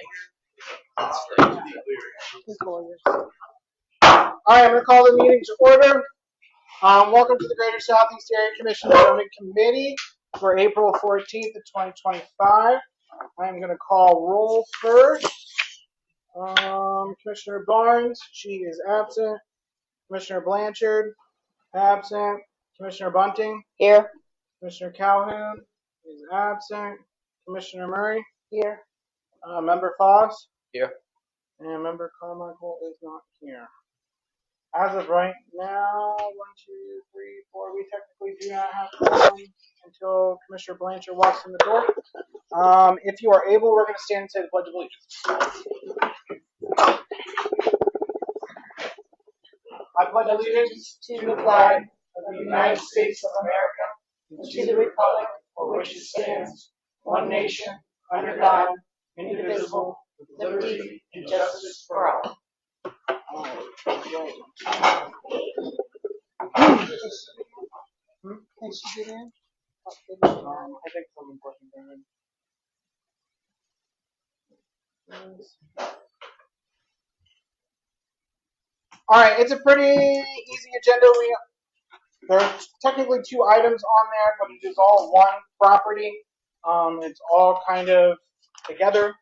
Alright, I'm going to call the meeting to order. Welcome to the Greater Southeast Area Commission Zoning Committee for April 14th of 2025. I'm going to call roll first. Commissioner Barnes, she is absent. Commissioner Blanchard, absent. Commissioner Bunting, Here. Commissioner Calhoun is absent. Commissioner Murray, Here. Member Foss, here. And Member Carmichael is not here. As of right now, 1, 2, 3, 4, we technically do not have quorum until Commissioner Blanchard walks in the door. If you are able, we're going to stand and say the Pledge of Allegiance. I pledge allegiance to the flag of the United States of America and to the republic for which it stands, one nation, under God, indivisible, with liberty and justice for all. Can she get in? I think someone's working there. Alright, it's a pretty easy agenda. There's technically 2 items on there, but it is all one property. It's all kind of together.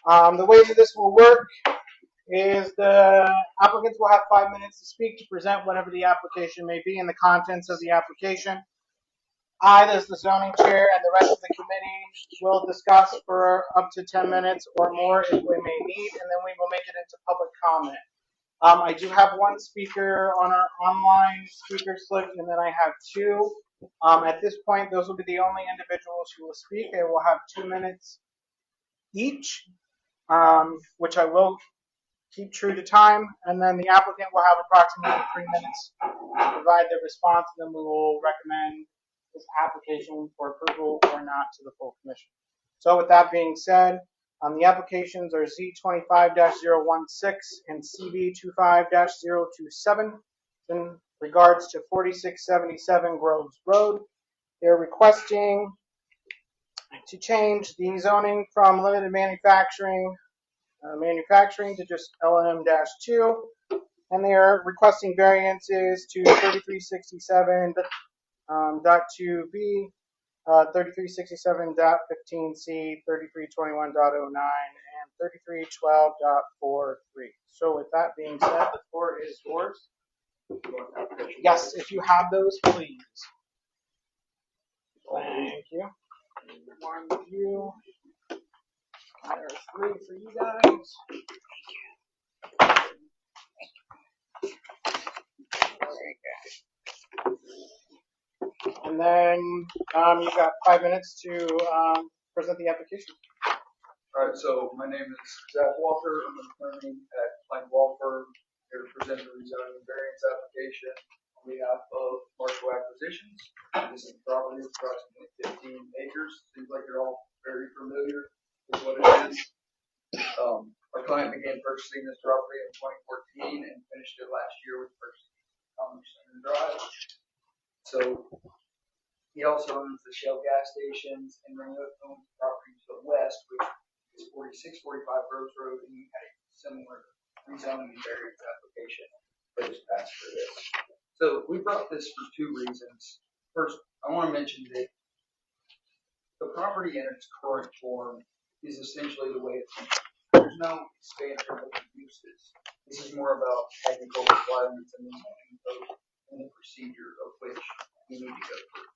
The way that this will work is the applicants will have 5 minutes to speak to present whatever the application may be and the contents of the application. I, as the zoning chair, and the rest of the committee will discuss for up to 10 minutes or more if we may need, and then we will make it into public comment. I do have 1 speaker on our online speaker slip, and then I have 2. At this point, those will be the only individuals who will speak. They will have 2 minutes each, which I will keep true to time, and then the applicant will have approximately 3 minutes to provide their response, and then we will recommend this application for approval or not to the full commission. So with that being said, the applications are Z25-016 and CB25-027 in regards to 4677 Groves Road. They're requesting to change the zoning from limited manufacturing to just LM-2, and they are requesting variances to 3367.2b, 3367.15c, 3321.09, and 3312.43. So with that being said, the floor is yours. Yes, if you have those, please. Thank you. 1 for you. There's 3 for you guys. And then you've got 5 minutes to present the application. All right, so my name is Zach Walker. I'm an attorney at Plank Law Firm, here to present the rezoning variance application on behalf of Marshall Acquisitions. This is a property of approximately 15 acres. Seems like you're all very familiar with what it is. Our client began purchasing this property in 2014 and finished it last year with purchasing Commerce Center Drive. So he also owns the Shell gas stations and owns property to the west, which is 4645 Groves Road, and he had a similar rezoning and variance application that was passed for this. So we brought this for 2 reasons. First, I want to mention that the property in its current form is essentially the way it's been. There's no expansion of the uses. This is more about technical requirements and the zoning code and the procedure of which we need to go through.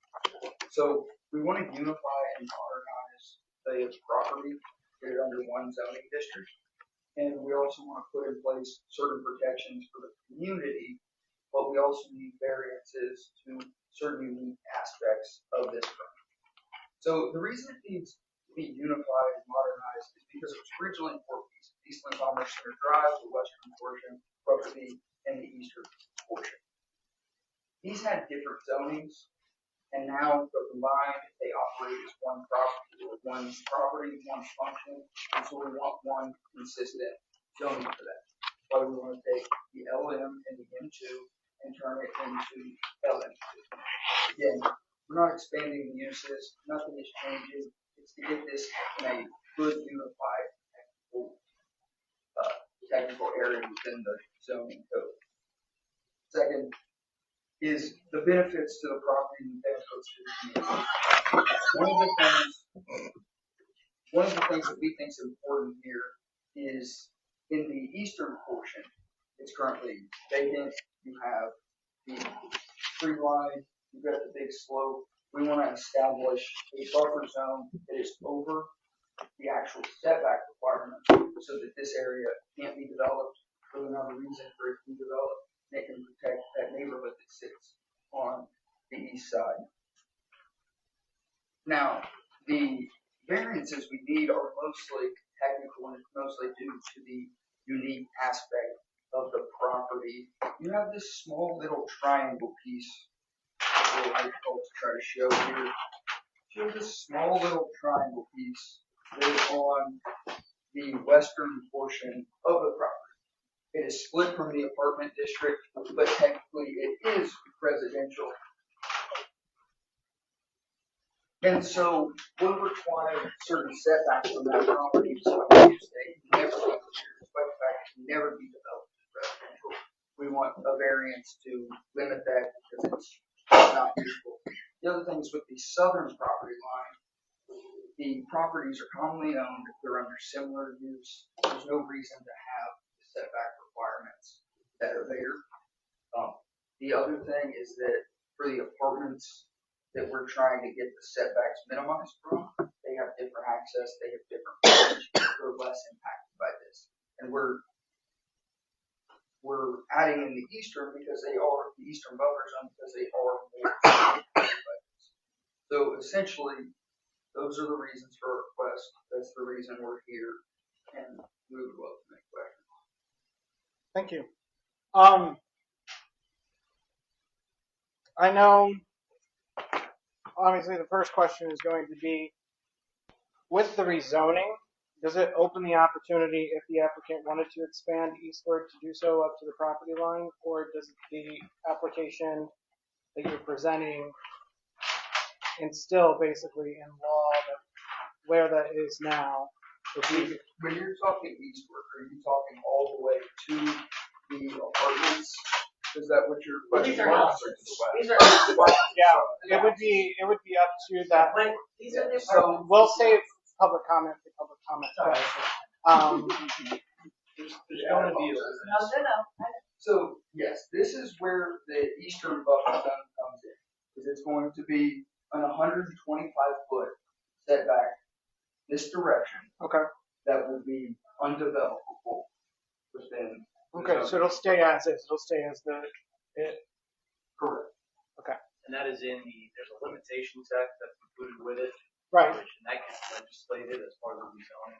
So we want to unify and modernize the property, get it under 1 zoning district, and we also want to put in place certain protections for the community, but we also need variances to certain unique aspects of this property. So the reason it needs to be unified and modernized is because it was originally 4 pieces: Eastland Commerce Center Drive, the western portion, Brooksby, and the eastern portion. These had different zonings, and now they're combined. They operate as 1 property, 1 function, and so we want 1 consistent zoning for that. Why we want to take the LM and the M2 and turn it into LM2. Again, we're not expanding the uses, nothing is changing. It's to get this in a good unified residential area within the zoning code. Second is the benefits to the property and benefits to the community. One of the things that we think is important here is in the eastern portion, it's currently vacant. You have the tree line, you've got the big slope. We want to establish a buffer zone that is over the actual setback requirements so that this area can't be developed for another reason for it to be developed. They can protect that neighborhood that sits on the east side. Now, the variances we need are mostly technical and mostly due to the unique aspect of the property. You have this small little triangle piece that I'll try to show here. You have this small little triangle piece that is on the western portion of the property. It is split from the apartment district, but technically it is residential. And so we'll require certain setbacks from that property so that it can never be cleared, despite the fact it can never be developed as residential. We want a variance to limit that because it's not useful. The other thing is with the southern property line, the properties are commonly owned, they're under similar use. There's no reason to have the setback requirements that are there. The other thing is that for the apartments that we're trying to get the setbacks minimized from, they have different access, they have different coverage, they're less impacted by this. And we're adding in the eastern because they are the eastern buffer zone because they are more impacted by this. So essentially, those are the reasons for our request. That's the reason we're here, and we would love to make questions. Thank you. I know, obviously, the first question is going to be, with the rezoning, does it open the opportunity if the applicant wanted to expand eastward to do so up to the property line, or does the application that you're presenting instill basically in law that where that is now? When you're talking eastward, are you talking all the way to the apartments? Is that what your question was? These are houses. Yeah, it would be up to that. These are the So we'll save public comment for public comment. There's going to be No. So yes, this is where the eastern buffer zone comes in, because it's going to be an 125-foot setback this direction. Okay. That will be undevelopable within. Okay, so it'll stay as is. It'll stay as Correct. Okay. And that is there's a limitation text that's included with it. Right. And that gets legislated as part of the rezoning.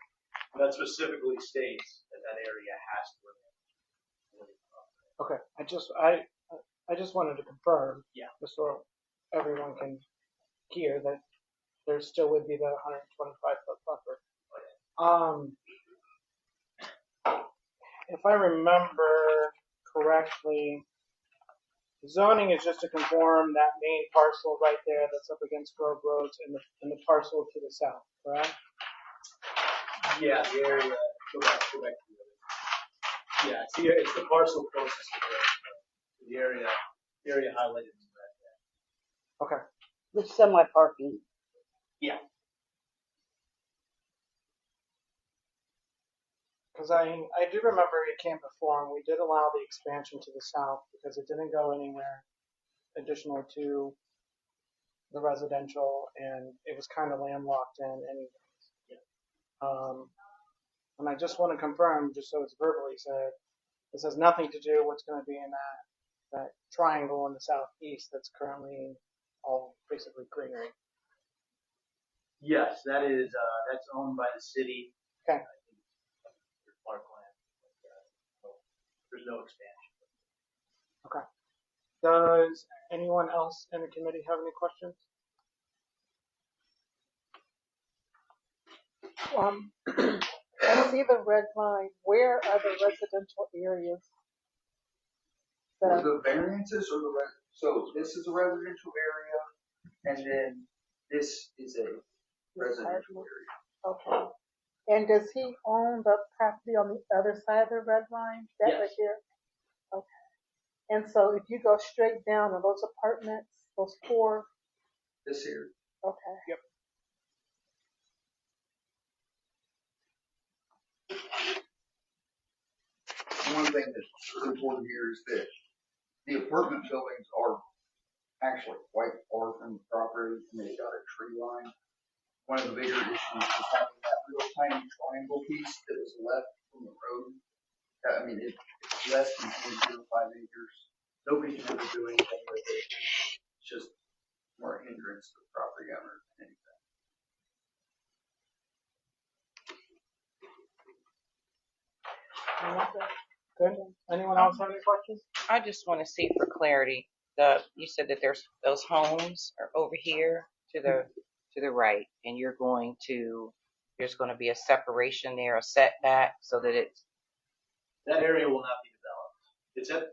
And that specifically states that area has to remain. Okay. I just wanted to confirm. Yeah. Just so everyone can hear that there still would be that 125-foot buffer. If I remember correctly, zoning is just to conform that main parcel right there that's up against Grove Roads and the parcel to the south, correct? Yeah, the area. Go back to the other. Yeah, it's the parcel closest to the area highlighted in red. Okay. The semi-parking. Yeah. Because I do remember it came before, and we did allow the expansion to the south because it didn't go anywhere additional to the residential, and it was kind of landlocked in anyways. Yeah. And I just want to confirm, just so it's verbally said, this has nothing to do with what's going to be in that triangle in the southeast that's currently all basically greenery. Yes, that's owned by the city. Okay. Parkland. There's no expansion. Okay. Does anyone else in the committee have any questions? I see the red line. Where are the residential areas? The variances or so this is a residential area, and then this is a residential area. Okay. And does he own the property on the other side of the red line? That right Yes. there? Okay. And so if you go straight down on those apartments, those 4, This here, okay. Yep. one thing that's important here is that the apartment buildings are actually quite far from the property, and they got a tree line. One of the bigger issues is having that little tiny triangle piece that was left from the road. I mean, it's less than 0.05 acres. Nobody can ever do anything with it. It's just more hindrance to the property owner than anything. Good. Anyone else have any questions? I just want to see for clarity, you said that there's those homes are over here to the right, and there's going to be a separation there, a setback, so that it's, That area will not be developed.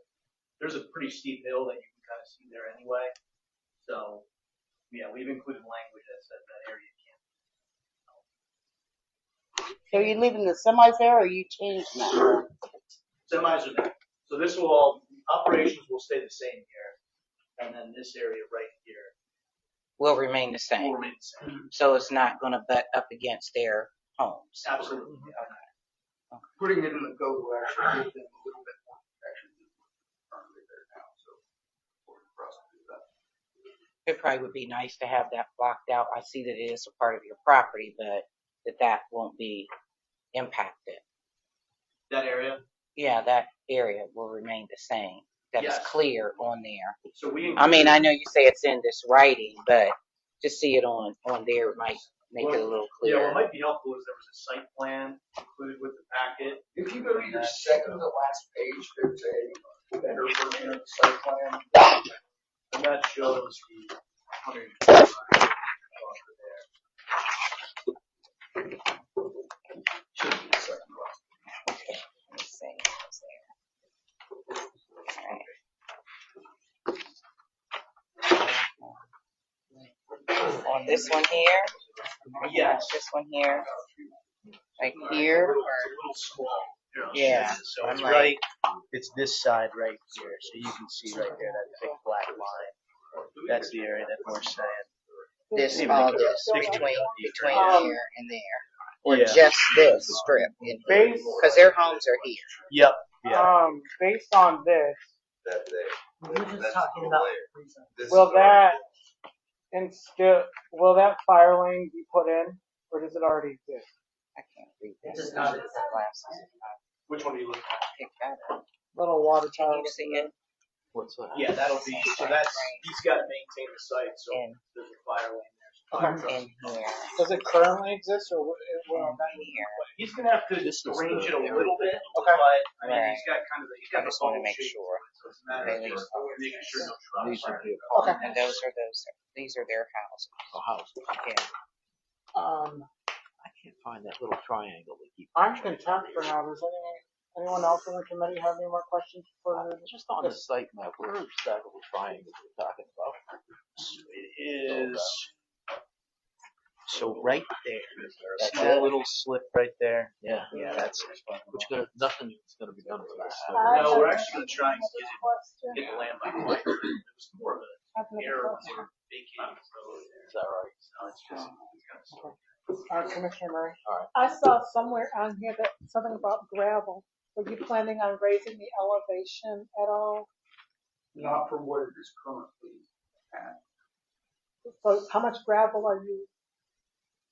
There's a pretty steep hill that you can kind of see there anyway. So, yeah, we've included language that says that area can't. So are you leaving the semis there, or are you changing that? Semis are there. So operations will stay the same here. And then this area right here will remain the will same. remain the same. So it's not going to butt up against their homes. Absolutely. Putting it in the code will actually give them a little bit more protection than what's currently there now. So, important for us to do that. It probably would be nice to have that blocked out. I see that it is a part of your property, but that won't be impacted. That area. Yeah, that area will remain the same. That is Yes. clear on there. So I mean, I know you say it's in this writing, but to see it on there might make it a little Yeah, clearer. what might be helpful is there was a site plan included with the packet. If you go to your second to last page, there's a better version of the site plan. And that shows the 125 over there. Should be the second to last. Let's see. It's there. All right. On this one here? Yes. This one here? Like here? It's a little small. Yeah. So it's I'm like- right, it's this side right here, so you can see right there, that big black line. That's the area that we're saying. This, Even all the this, big between Um, here and there. Or Yeah. just this strip. Based, Because their homes are here. Yep, yeah. based on this, You're just talking about. will that fire lane be put in, or does it already exist? I can't read It that. does not The exist. glasses. Which one are you looking at? Pick that up. Little water Can tower. you see it? What's that? Yeah, that'll be, so he's got to maintain the site, so And there's a fire lane there. in here. Does it currently exist, or will And that here. He's gonna have to This is arrange the it a little bit, Okay. but I mean, Right. he's got kind of I just want to make shape, sure. so it's a matter of Okay, just making sure no trucks These are. would be Okay. And these are their houses. a house. Yeah. I can't find that little triangle we keep. I'm content for now. Does anyone else on the committee have any more questions for? Just on the site map, where is that little triangle we're talking about? It is. So right there, That's see that it? little slip right there? Yeah. Yeah, that's Nothing's gonna be done to that. No, we're actually gonna try and Question. get the land by the way. It was more of I have an another error question. when vacating the road there. Is that right? So it's just, it's kind of. Commissioner Murray? I saw somewhere on here that something about gravel. Are you planning on raising the elevation at all? Not from what it is currently at. So how much gravel are you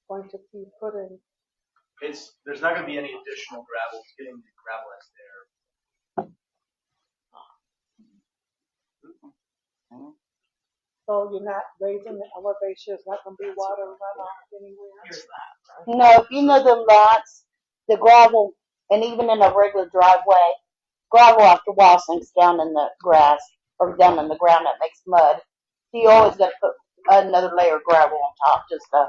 going to be putting? There's not gonna be any additional gravel, it's getting the gravel that's there. So you're not raising the elevation, it's not gonna be water runoff anywhere? No, you know the lots, the gravel, and even in a regular driveway, gravel after a while sinks down in the grass or down in the ground, it makes mud. So you always got to put another layer of gravel on top just to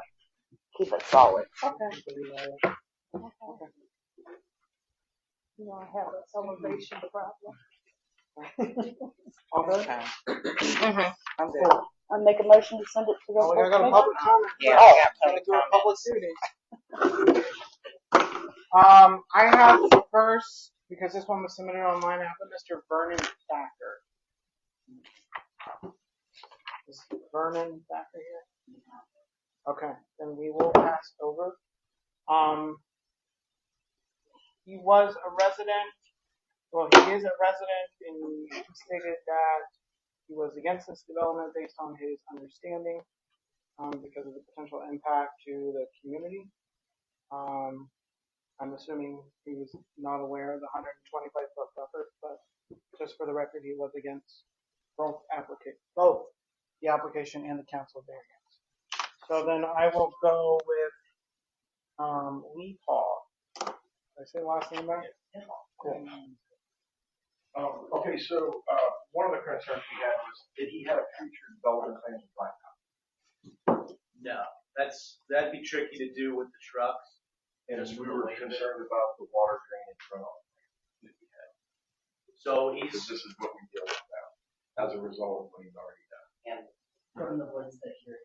keep it solid. Okay. You know, I have an elevation problem. All good? Okay. I'm good. I make a motion to send it to the. Oh, we gotta go to board public comment. Yeah, Oh. I got Gotta public do a comment. public duty. I have first, because this one was submitted online, I have Mr. Vernon Thacker. Is Vernon Thacker here? Okay, then we will pass over. He was a resident, well, he is a resident, and he stated that he was against this development based on his understanding, because of the potential impact to the community. I'm assuming he was not aware of the 125-foot buffer, but just for the record, he was against both the application and the council variance. So then I will go with Lee Paul. Did I say the last name right? Yeah. Cool. Okay, so one of the concerns we had was, did he have future development plans with Blacktop? No, that'd be tricky to do with the trucks. And we were concerned about the water drainage runoff. So Because this is what we deal with now, as a result of what he's already done. And from the woods that you're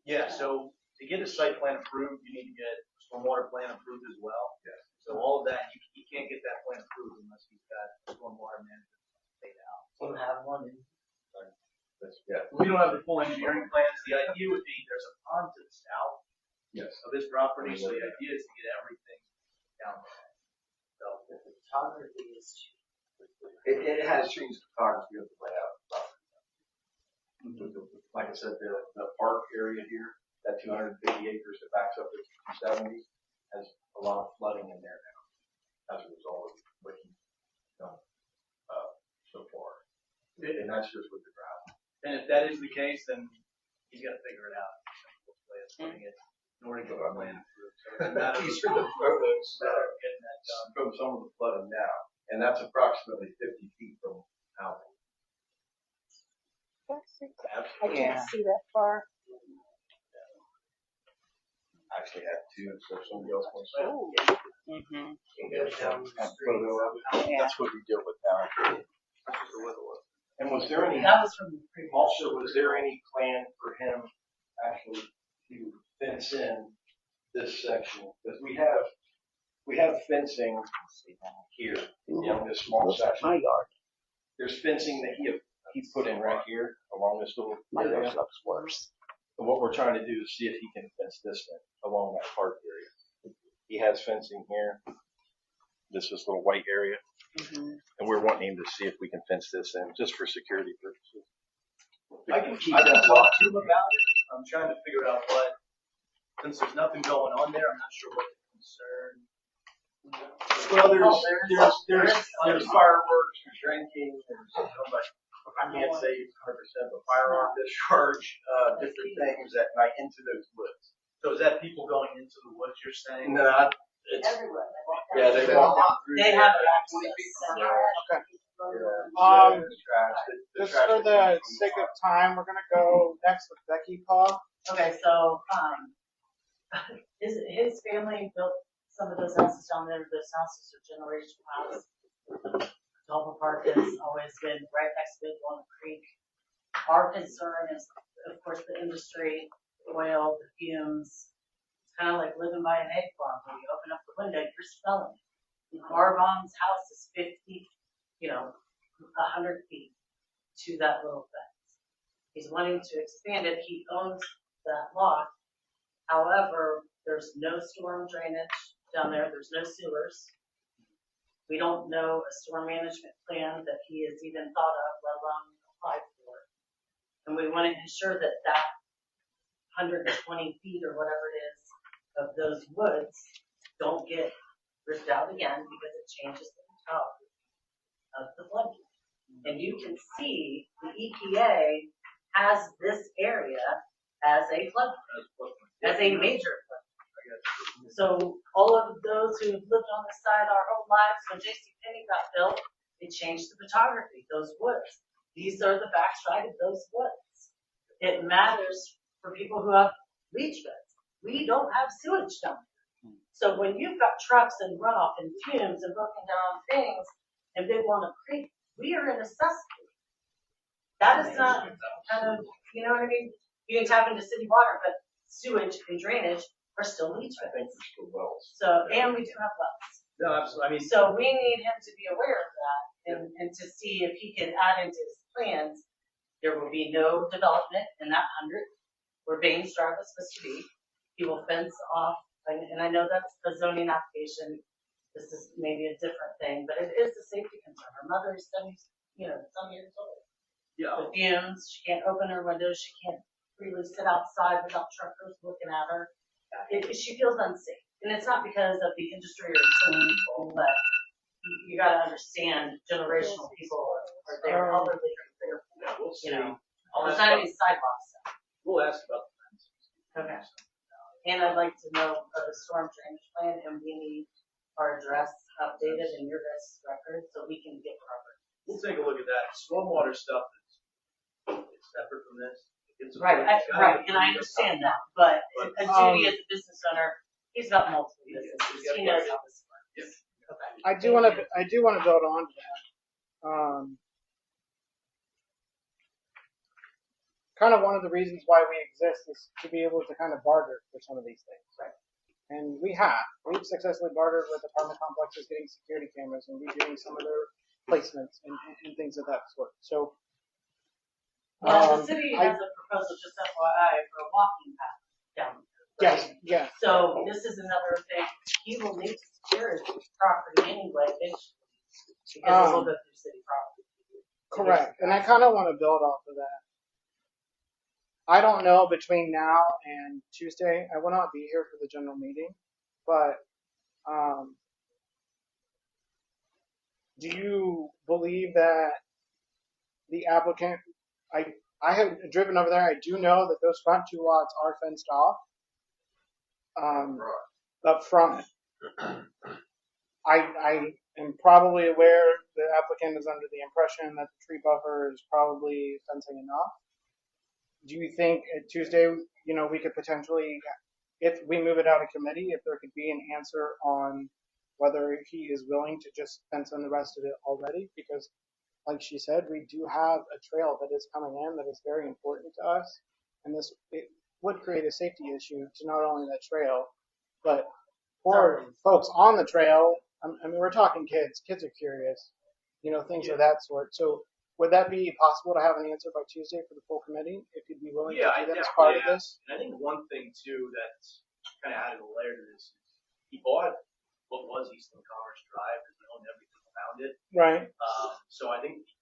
yeah, so to get a site plan approved, you need to get a stormwater plan approved as well. Yes. So all of that, you can't get that plan approved unless you've got stormwater management laid out. Do you have one? Yeah. We don't have the full engineering plans. The idea would be there's a pond to the south Yes. of this property, so the idea is to get everything down there. So The photography is cheap. It has changed the topography of the layout of the property. Like I said, the park area here, that 250 acres that backs up to 270, has a lot of flooding in there now as a result of what he's done so far. And that's just with the gravel. and if that is the case, then he's got to figure it out. In order to get our plan approved. So it's a matter of These are the photos getting that done. from some of the flooding now, and that's approximately 50 feet from housing. I can't see that far. I actually have two, so if somebody else wants to. Mm-hmm. That's what we deal with now. And was there any, That was from the previous. also, was there any plan for him actually to fence in this section? Because we have fencing here, this small section. My yard. There's fencing that he put in right here along this little My area. yard looks worse. And what we're trying to do is see if he can fence this in along that park area. He has fencing here. This is little white area. And we're wanting him to see if we can fence this in just for security purposes. I can talk to him about it. I'm trying to figure out since there's nothing going on there, I'm not sure what the concern. Well, there's fireworks, there's drinking, there's somebody, I can't say 100%, but firearm discharge, different things at night into those woods. So is that people going into the woods, you're saying? No, it's, Everywhere. yeah, they walk down through. They there. have access. Just for the sake of time, we're gonna go next with Becky Paul. Okay, so, his family built some of those houses down there. Those houses are generational houses. Dolphin Park has always been right next to Big Walnut Creek. Our concern is, of course, the industry, the oil, the fumes. It's kind of like living by an egg farm. When you open up the window, you're smelling it. Arvon's house is 100 feet to that little fence. He's wanting to expand it. He owns that lot. However, there's no storm drainage down there. There's no sewers. We don't know a storm management plan that he has even thought of, let alone applied for. And we want to ensure that that 120 feet or whatever it is of those woods don't get ripped out again because it changes the topography of the floodplain. And you can see the EPA has this area as a floodplain, as a major floodplain. So all of those who have lived on this side our whole lives, when JCPenney got built, it changed the photography, those woods. These are the backside of those woods. It matters for people who have leach beds. We don't have sewage down there. So when you've got trucks and runoff and fumes and broken down things and Big Walnut Creek, we are in a cesspool. That is not kind of, you know what I mean? You can tap into city water, but sewage and drainage are still leach I think fields. there's still wells. So, and we do have wells. No, absolutely. I mean, So we need him to be aware of that and to see if he can add into his plans, there will be no development in that 100 where Baines Drive is supposed to be. He will fence off, and I know that's a zoning application. This is maybe a different thing, but it is a safety concern. Her mother is 70, some years old. yeah. The fumes, she can't open her windows, she can't freely sit outside without truckers looking at her. She feels unsafe. And it's not because of the industry or certain people, but you gotta understand generational people are there, elderly are there, Yeah, we'll see. you know. I'll There's ask not about, any sidewalks. we'll ask about the fence. Okay. And I'd like to know of the storm drainage plan, and we need our address updated in your guys' record so we can get proper. We'll take a look at that. Stormwater stuff is separate from this. It's Right, and I understand that, but a duty as a business owner, he's got multiple businesses, he knows how this works. Okay. I do want to build on to that. Kind of one of the reasons why we exist is to be able to kind of barter for some of these things. Right. And we've successfully bartered with apartment complexes getting security cameras and redoing some of their placements and things of that sort. So, Well, the city has a proposal, just FYI, for a walking path down there. yes, yeah. So this is another thing, he will need to secure his property anyway, eventually, because it will go through city property. Correct. And I kind of want to build off of that. I don't know between now and Tuesday. I will not be here for the general meeting, but do you believe that the applicant? I have driven over there. I do know that those front two lots are fenced off. Up front, I am probably aware the applicant is under the impression that the tree buffer is probably fencing enough. Do you think at Tuesday, we could potentially, if we move it out of committee, if there could be an answer on whether he is willing to just fence on the rest of it already? Because, like she said, we do have a trail that is coming in that is very important to us, and it would create a safety issue to not only that trail, but for folks on the trail. I mean, we're talking kids. Kids are curious, things of that sort. So, would that be possible to have an answer by Tuesday for the full committee, if you'd be willing to do that as part of this? And I think one thing too that's kind of added a layer to this is he bought what was Eastern Commerce Drive, and he owned everything around it. Right. So I think the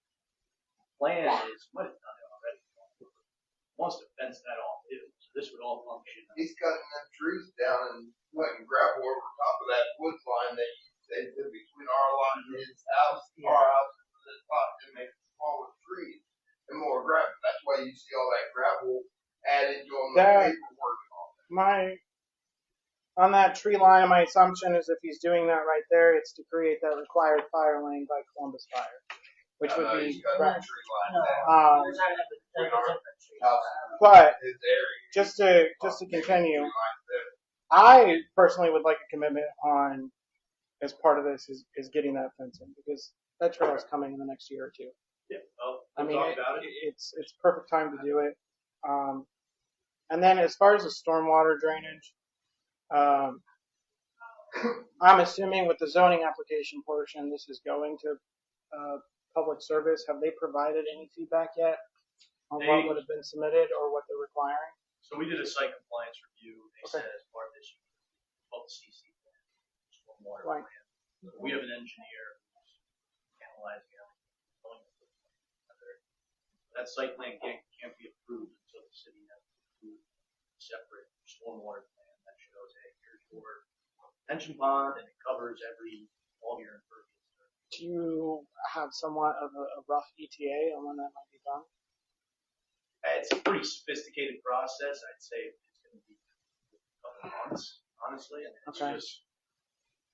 plan is, might have done it already, wants to fence that off too. So this would all function. He's cutting them trees down and putting gravel over top of that woods line that you said between our lot and his house, our house, and the top to make it smaller trees and more gravel. That's why you see all that gravel added to on the paperwork and all that. On that tree line, my assumption is if he's doing that right there, it's to create that required fire lane by Columbus Fire, which would be right. Tree line down. We're trying to have a different tree. But His area. just to continue, I personally would like a commitment on, as part of this, is getting that fencing, because that trail is coming in the next year or two. Yeah. I mean, talk about it. it's perfect time to do it. And then as far as the stormwater drainage, I'm assuming with the zoning application portion, this is going to public service. Have they provided any feedback yet on what would have been submitted or what they're requiring? So we did a site compliance review. They Okay. said as part of this, you called the CC plan, stormwater Right. plan. We have an engineer who's analyzing everything. That site plan can't be approved until the city has approved a separate stormwater plan that shows, hey, here's your pension pond, and it covers all your impervious. Do you have somewhat of a rough ETA on when that might be done? It's a pretty sophisticated process. I'd say it's going to be a couple of months, honestly. And it's just a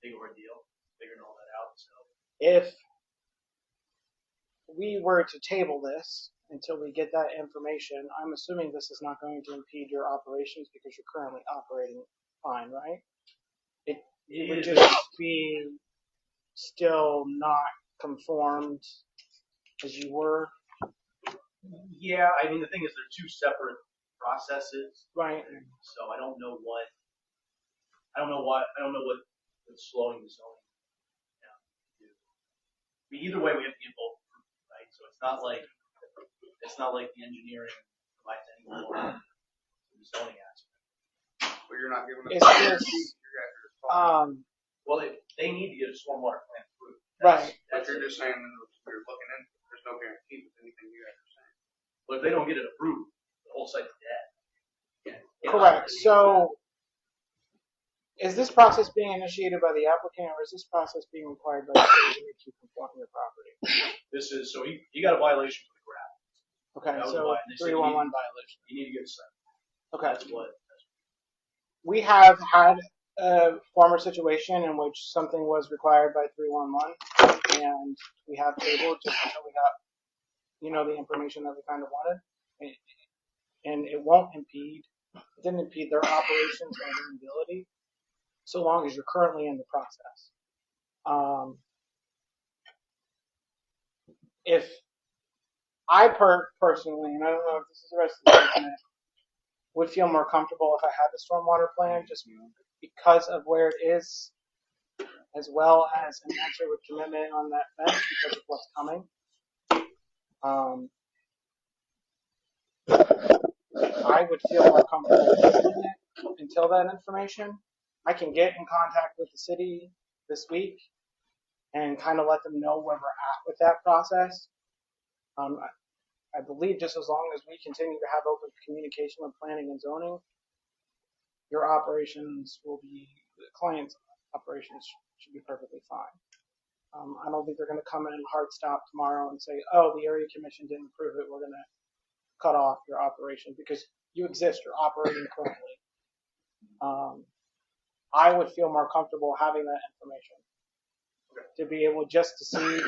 big ordeal, figuring all that out. So if we were to table this until we get that information, I'm assuming this is not going to impede your operations because you're currently operating fine, right? It would just be still not conformed as you were. yeah, I mean the thing is they're two separate processes. Right. So I don't know what I don't know why, I don't know what's slowing the zoning down. I mean, either way, we have to get both approved, right? So it's not like the engineering provides any more to the zoning aspect. But you're not giving us. It's just, You guys are just talking. Well, they need to get a stormwater plan approved. Right. But you're just saying you're looking into it. There's no guarantee with anything you guys are saying. But if they don't get it approved, the whole site's dead. correct. So, is this process being initiated by the applicant, or is this process being required by the city to conform to the property? This is, so he got a violation for the gravel. Okay, That was so why they said 311 violation. You need to get a site. Okay. That's what. We have had a former situation in which something was required by 311, and we have tabled just until we got, the information that we kind of wanted, and it won't impede. It didn't impede their operations or their ability, so long as you're currently in the process. If I personally, and I don't know if this is the rest of the document, would feel more comfortable if I had the stormwater plan, just because of where it is, as well as an answer with commitment on that fence because of what's coming. I would feel more comfortable doing it until that information. I can get in contact with the city this week and kind of let them know where we're at with that process. I believe just as long as we continue to have open communication with planning and zoning, your operations will be, the client's operations should be perfectly fine. I don't think they're going to come in and hard stop tomorrow and say, oh, the area commission didn't approve it, we're going to cut off your operation, because you exist, you're operating currently. I would feel more comfortable having that information to be able just to see,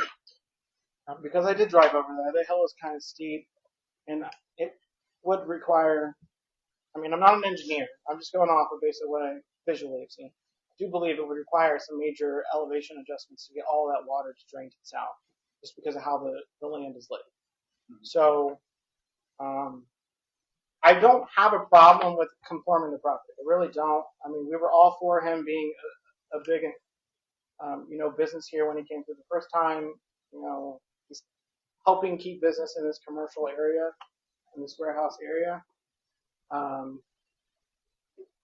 because I did drive over there. The hill is kind of steep, and it would require, I'm not an engineer, I'm just going off of basically what I visually have seen. I do believe it would require some major elevation adjustments to get all that water to drain to the south, just because of how the land is laid. So, I don't have a problem with conforming the property. I really don't. We were all for him being a big, business here when he came through the first time. He's helping keep business in this commercial area, in this warehouse area.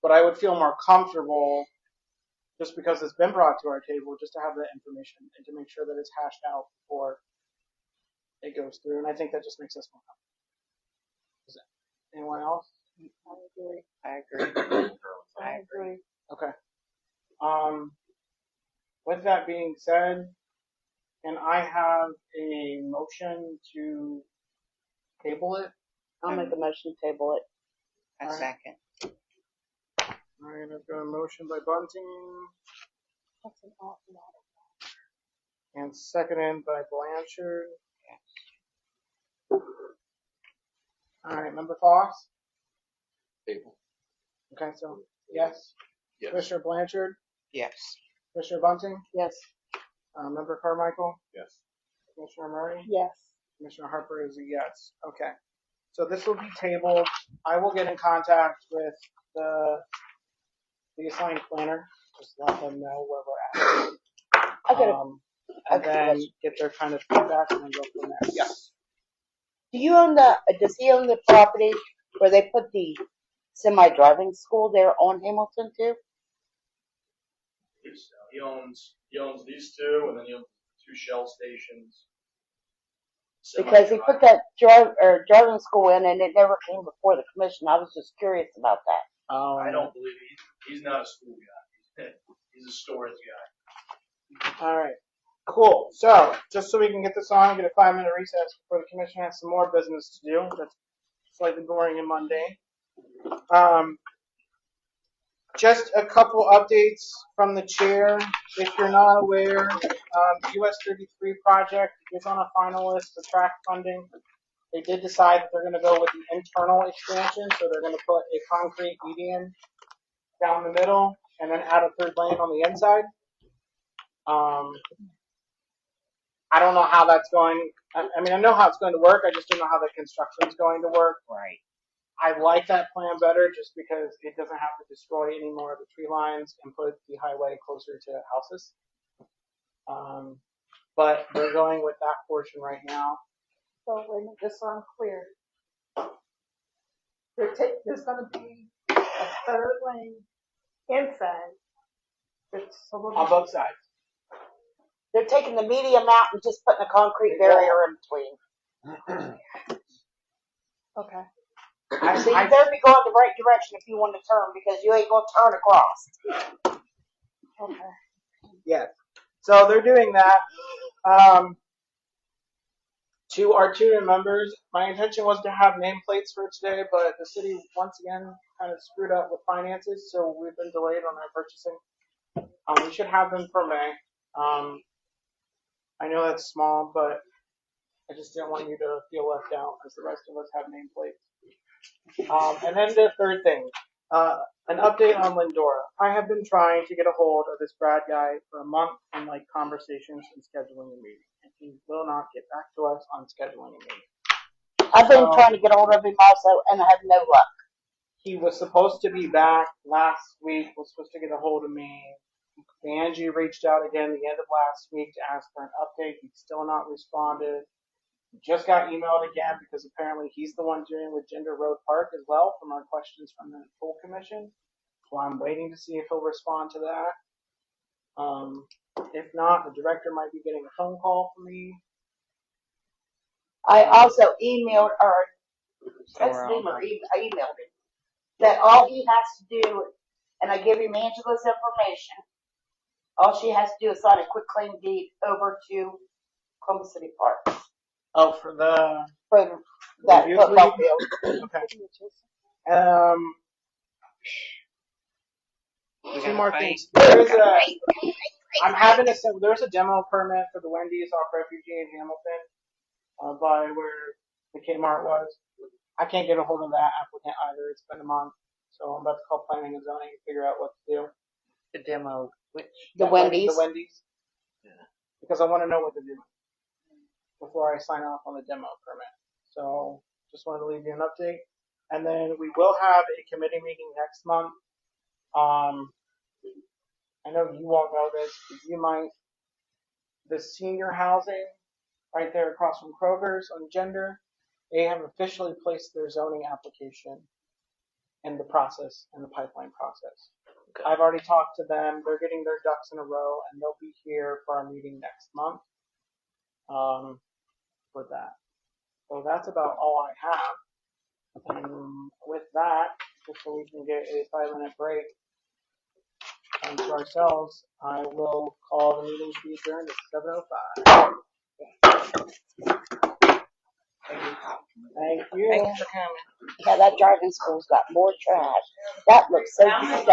But I would feel more comfortable, just because it's been brought to our table, just to have that information and to make sure that it's hashed out before it goes through. And I think that just makes us more comfortable. Anyone else? I agree. I agree. Okay. With that being said, can I have a motion to table it? I'll make a motion to table it. A second. All right, I've got a motion by Bunting That's an awful lot. and seconded by Blanchard. All right, Member Fox? Table. Okay, so yes. Yes. Commissioner Blanchard? Yes. Commissioner Bunting? Yes. Member Carmichael? Yes. Commissioner Murray? Yes. Commissioner Harper is a yes. Okay. So this will be tabled. I will get in contact with the assigned planner. Just let them know where we're at. And then get their kind of feedback and then go from there. Yes. Does he own the property where they put the semi-driving school there on Hamilton too? He owns these two, and then he owns 2 Shell stations. Because he put that driving school in and it never came before the commission. I was just curious about that. I don't believe he's not a school guy. He's a storage guy. All right. Cool. So, just so we can get this on, get a 5-minute recess before the commission has some more business to do. That's slightly boring and mundane. Just a couple updates from the chair. If you're not aware, US 33 project is on a final list for track funding. They did decide that they're going to go with the internal expansion, so they're going to put a concrete median down the middle and then add a 3rd lane on the inside. I don't know how that's going. I know how it's going to work. I just don't know how the construction is going to work. Right. I like that plan better just because it doesn't have to destroy any more of the tree lines and put the highway closer to houses. But they're going with that portion right now. So wait a minute, just so I'm clear. There's gonna be a third lane inside. On both sides. They're taking the medium out and just putting a concrete barrier in between. Okay. So you better be going the right direction if you want to turn, because you ain't gonna turn across. Okay. Yes. So they're doing that. To our two new members, my intention was to have nameplates for today, but the city once again kind of screwed up with finances, so we've been delayed on our purchasing. We should have them for May. I know that's small, but I just didn't want you to feel left out as the rest of us have nameplates. And then the third thing, an update on Lindora. I have been trying to get a hold of this Brad guy for a month in like conversations and scheduling a meeting, and he will not get back to us on scheduling a meeting. I've been trying to get a hold of him also, and I have no luck. He was supposed to be back last week, was supposed to get a hold of me. Angie reached out again the end of last week to ask for an update. He's still not responded. Just got emailed again because apparently he's the one dealing with Gender Road Park as well from our questions from the full commission. So I'm waiting to see if he'll respond to that. If not, the director might be getting a phone call from me. I also emailed or texted him or emailed him that all he has to do, and I give him Angela's information, all she has to do is sign a quick claim deed over to Oklahoma City Park. Oh, for that football field. Okay. Two more things. There's a demo permit for the Wendy's off Refugee in Hamilton, by where the Kmart was. I can't get a hold of that applicant either. It's been a month, so I'm about to call planning and zoning and figure out what to do. The demo, the Wendy's. The Wendy's. Yeah. Because I want to know what to do before I sign off on the demo permit. So just wanted to leave you an update. And then we will have a committee meeting next month. I know you won't know this, but you might. The senior housing right there across from Kroger's on Gender, they have officially placed their zoning application in the process, in the pipeline process. Okay. I've already talked to them. They're getting their ducks in a row, and they'll be here for our meeting next month for that. So that's about all I have. And with that, just so we can get a 5-minute break to ourselves, I will call the meeting to be adjourned at 7:05. Thank you. Thank you for coming. Yeah, that driving school's got more trash. That looks so disgusting.